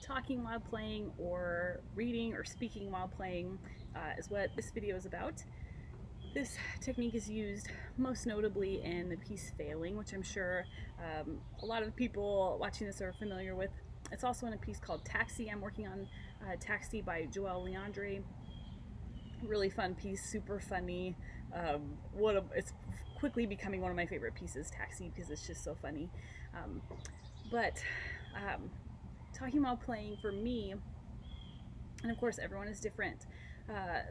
talking while playing or reading or speaking while playing is what this video is about. This technique is used most notably in the piece Failing, which I'm sure a lot of people watching this are familiar with. It's also in a piece called Taxi. I'm working on Taxi by Joelle Leandre. Really fun piece, super funny. It's quickly becoming one of my favorite pieces, Taxi, because it's just so funny. But talking while playing for me, and of course everyone is different,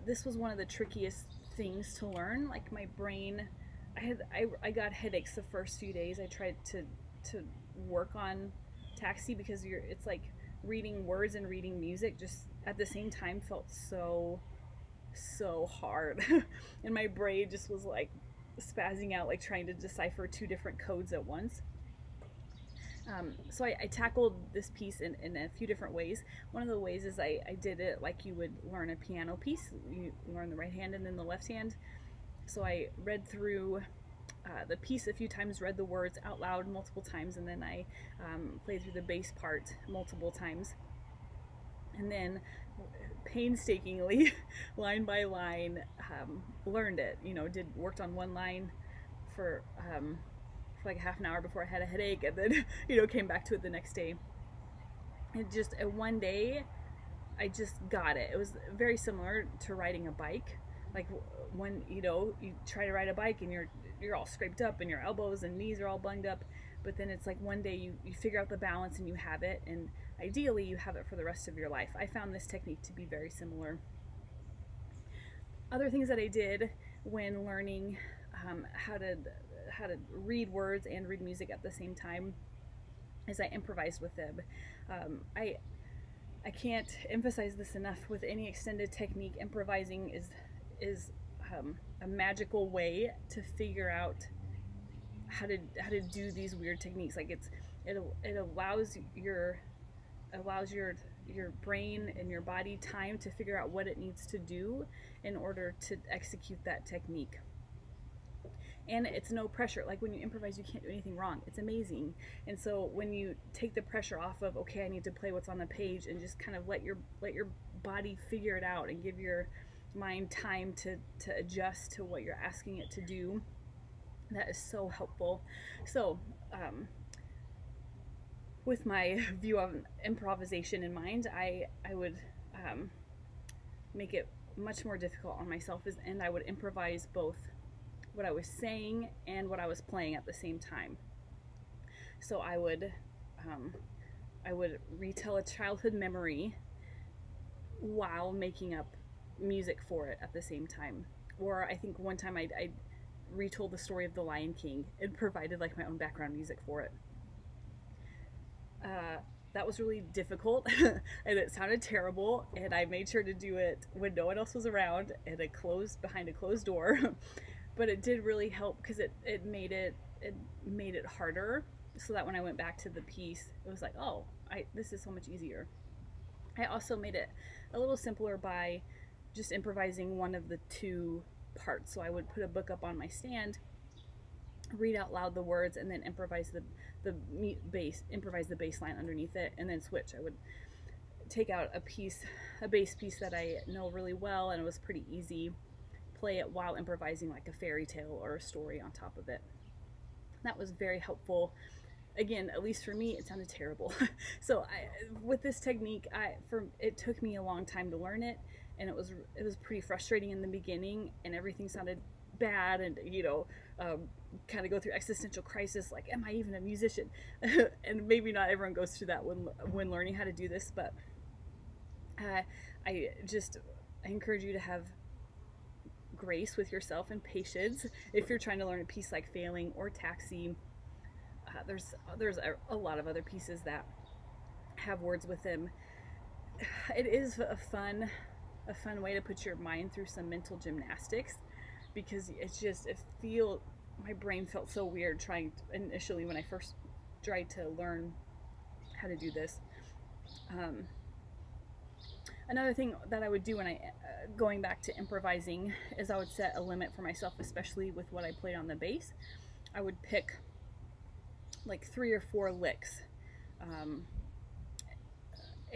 this was one of the trickiest things to learn. Like my brain, I got headaches the first few days. I tried to work on Taxi because it's like reading words and reading music just at the same time felt so hard. And my brain just was like spazzing out, like trying to decipher two different codes at once. So I tackled this piece in a few different ways. One of the ways is I did it like you would learn a piano piece. You learn the right hand and then the left hand. So I read through the piece a few times, read the words out loud multiple times, and then I played through the bass part multiple times. And then painstakingly, line by line, learned it. Worked on one line for like half an hour before I had a headache, and then came back to it the next day. And just one day I just got it. It was very similar to riding a bike. Like when you try to ride a bike and you're all scraped up and your elbows and knees are all bunged up, but then it's like one day you figure out the balance and you have it, and ideally you have it for the rest of your life. I found this technique to be very similar. Other things that I did when learning how to read words and read music at the same time is I improvised with them. I can't emphasize this enough. With any extended technique, improvising is a magical way to figure out how to do these weird techniques. Like it allows your brain and your body time to figure out what it needs to do in order to execute that technique. And it's no pressure. Like when you improvise, you can't do anything wrong. It's amazing. And so when you take the pressure off of, okay, I need to play what's on the page, and just kind of let your body figure it out and give your mind time to adjust to what you're asking it to do, that is so helpful. So with my view of improvisation in mind, I would make it much more difficult on myself, and I would improvise both what I was saying and what I was playing at the same time. So I would retell a childhood memory while making up music for it at the same time. Or I think one time I retold the story of The Lion King and provided like my own background music for it. That was really difficult and it sounded terrible, and I made sure to do it when no one else was around and behind a closed door. But it did really help because it made it harder, so that when I went back to the piece, it was like, oh, this is so much easier. I also made it a little simpler by just improvising one of the two parts. So I would put a book up on my stand, read out loud the words, and then improvise the bass line underneath it, and then switch. I would take out a bass piece that I know really well, and it was pretty easy, play it while improvising like a fairy tale or a story on top of it. That was very helpful. Again, at least for me, it sounded terrible. So with this technique, it took me a long time to learn it, and it was pretty frustrating in the beginning, and everything sounded bad, and kind of go through existential crisis, like, am I even a musician? And maybe not everyone goes through that when learning how to do this, but I encourage you to have grace with yourself and patience if you're trying to learn a piece like Failing or Taxi. There's a lot of other pieces that have words with them. It is a fun way to put your mind through some mental gymnastics, because my brain felt so weird initially when I first tried to learn how to do this. Another thing that I would do when going back to improvising is I would set a limit for myself, especially with what I played on the bass. I would pick like 3 or 4 licks,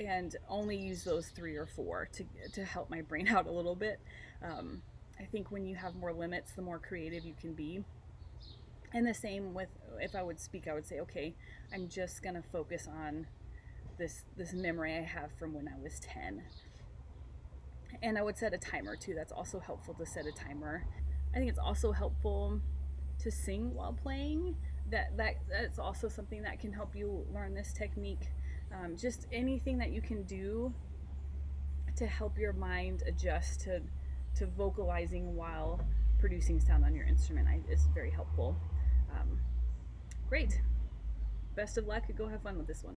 and only use those 3 or 4 to help my brain out a little bit. I think when you have more limits, the more creative you can be. And the same with, if I would speak, I would say, okay, I'm just gonna focus on this memory I have from when I was 10. And I would set a timer too. That's also helpful to set a timer. I think it's also helpful to sing while playing. That's also something that can help you learn this technique. Just anything that you can do to help your mind adjust to vocalizing while producing sound on your instrument is very helpful. Great. Best of luck. Go have fun with this one.